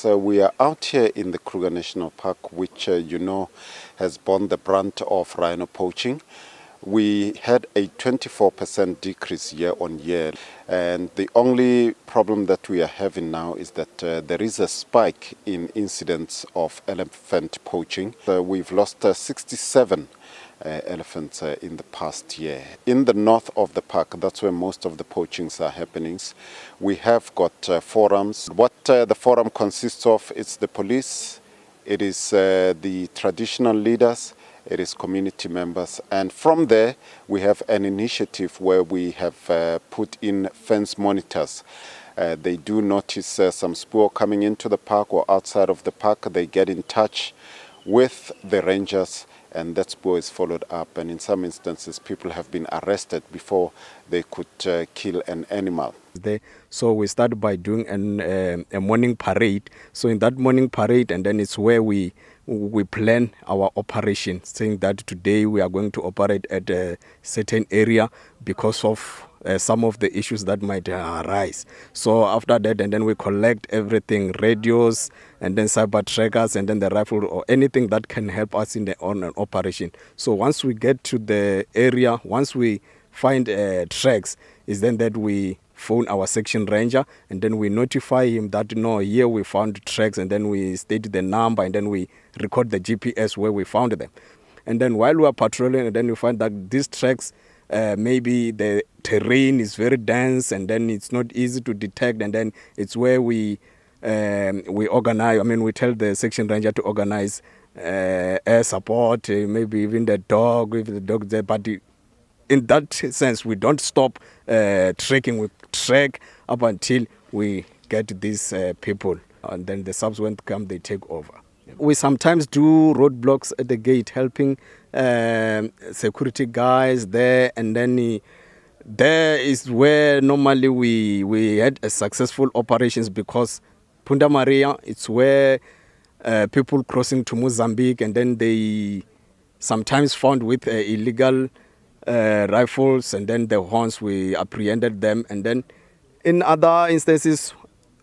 So we are out here in the Kruger National Park, which has borne the brunt of rhino poaching. We had a 24% decrease year on year, and the only problem that we are having now is that there is a spike in incidents of elephant poaching. We've lost 67 elephants in the past year. In the north of the park, that's where most of the poachings are happening. We have got forums. What the forum consists of, it's the police, it is the traditional leaders, it is community members, and from there we have an initiative where we have put in fence monitors. They do notice some spoor coming into the park or outside of the park. They get in touch with the rangers, and that spoor is followed up, and in some instances people have been arrested before they could kill an animal. So we start by doing a morning parade. So in that morning parade, and then it's where we plan our operation, saying that today we are going to operate at a certain area because of some of the issues that might arise. So after that, and then we collect everything, radios, and then cyber trackers, and then the rifle or anything that can help us on an operation. So once we get to the area, once we find tracks, is then that we phone our section ranger, and then we notify him that here we found tracks, and then we state the number, and then we record the GPS where we found them. And then while we are patrolling, and then we find that these tracks, maybe the terrain is very dense, and then it's not easy to detect, and then it's where we organize. We tell the section ranger to organize air support, maybe even the dog, if the dog there. But in that sense, we don't stop tracking. We track up until we get these people, and then the subs when come, they take over. We sometimes do roadblocks at the gate, helping security guys there, and then there is where normally we had a successful operations, because Punta Maria, it's where people crossing to Mozambique, and then they sometimes found with illegal rifles, and then the horns, we apprehended them. And then in other instances,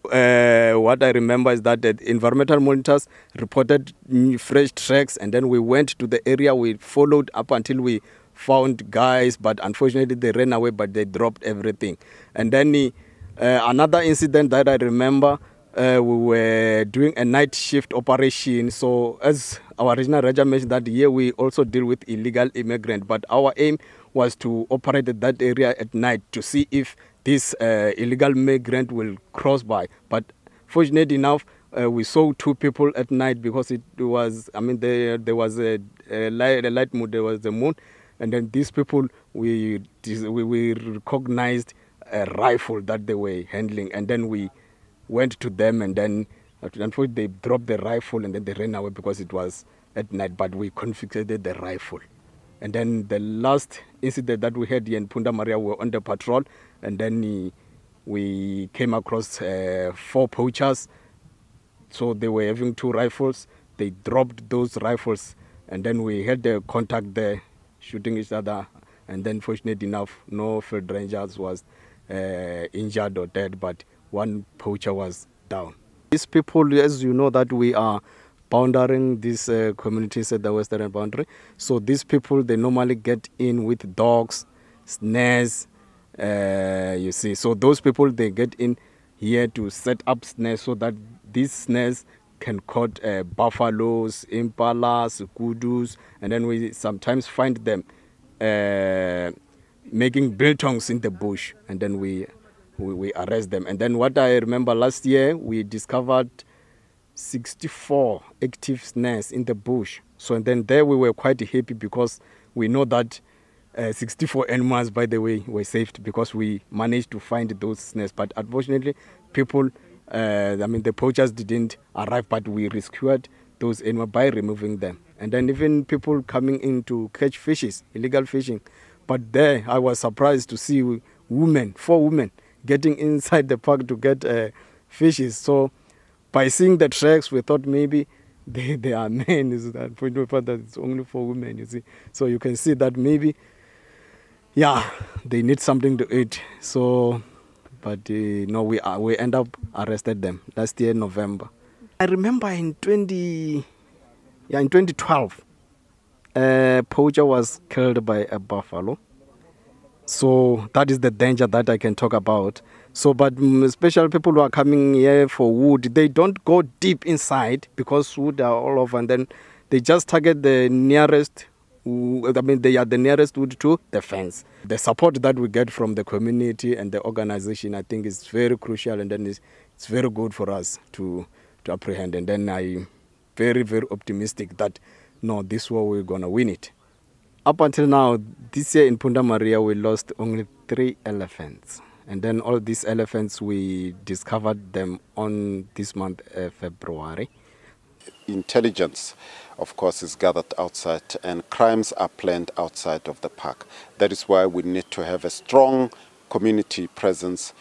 what I remember is that the environmental monitors reported fresh tracks, and then we went to the area, we followed up until we found guys, but unfortunately they ran away, but they dropped everything. And then another incident that I remember, we were doing a night shift operation. So as our regional ranger mentioned, that here we also deal with illegal immigrants, but our aim was to operate at that area at night to see if this illegal migrant will cross by. But fortunately enough, we saw two people at night, because it was, there was a light moon, there was the moon, and then these people, we recognized a rifle that they were handling, and then we went to them, and then unfortunately they dropped the rifle, and then they ran away because it was at night, but we confiscated the rifle. And then the last incident that we had here in Punta Maria, we were on the patrol, and then we came across 4 poachers. So they were having 2 rifles. They dropped those rifles, and then we had the contact there, shooting each other. And then fortunately enough, no field rangers was injured or dead, but 1 poacher was down. These people, as you know, that we are bounding these communities at the western boundary. So these people, they normally get in with dogs, snares, you see. So those people, they get in here to set up snares, so that these snares can caught buffaloes, impalas, kudus, and then we sometimes find them making biltongs in the bush, and then we arrest them. And then what I remember last year, we discovered 64 active snares in the bush. So and then there we were quite happy, because we know that 64 animals, by the way, were saved because we managed to find those snares. But unfortunately, people, the poachers didn't arrive, but we rescued those animals by removing them. And then even people coming in to catch fishes, illegal fishing. But there I was surprised to see 4 women getting inside the park to get fishes. So by seeing the tracks, we thought maybe they are men. That it's only 4 women, you see. So you can see that maybe, they need something to eat. So, but no, we end up arrested them last year, November. I remember in 2012, a poacher was killed by a buffalo. So that is the danger that I can talk about. So, but especially people who are coming here for wood, they don't go deep inside because wood are all over, and then they just target the nearest. They are the nearest wood to the fence. The support that we get from the community and the organization, I think, is very crucial, and then it's very good for us to apprehend. And then I'm very, very optimistic that no, this war we're gonna win it. Up until now, this year in Punda Maria, we lost only 3 elephants. And then all these elephants, we discovered them on this month, February. Intelligence, of course, is gathered outside, and crimes are planned outside of the park. That is why we need to have a strong community presence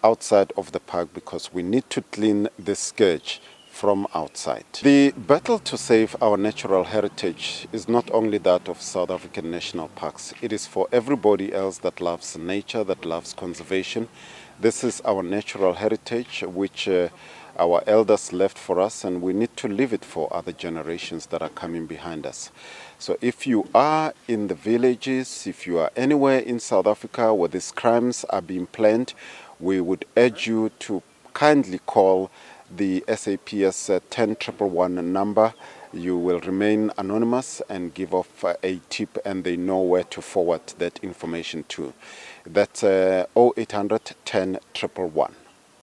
outside of the park, because we need to clean the scourge from outside. The battle to save our natural heritage is not only that of South African national parks. It is for everybody else that loves nature, that loves conservation. This is our natural heritage, which our elders left for us, and we need to leave it for other generations that are coming behind us. So if you are in the villages, if you are anywhere in South Africa where these crimes are being planned, we would urge you to kindly call the SAPS 10111 number. You will remain anonymous and give off a tip, and they know where to forward that information to. That's 0800 10 111.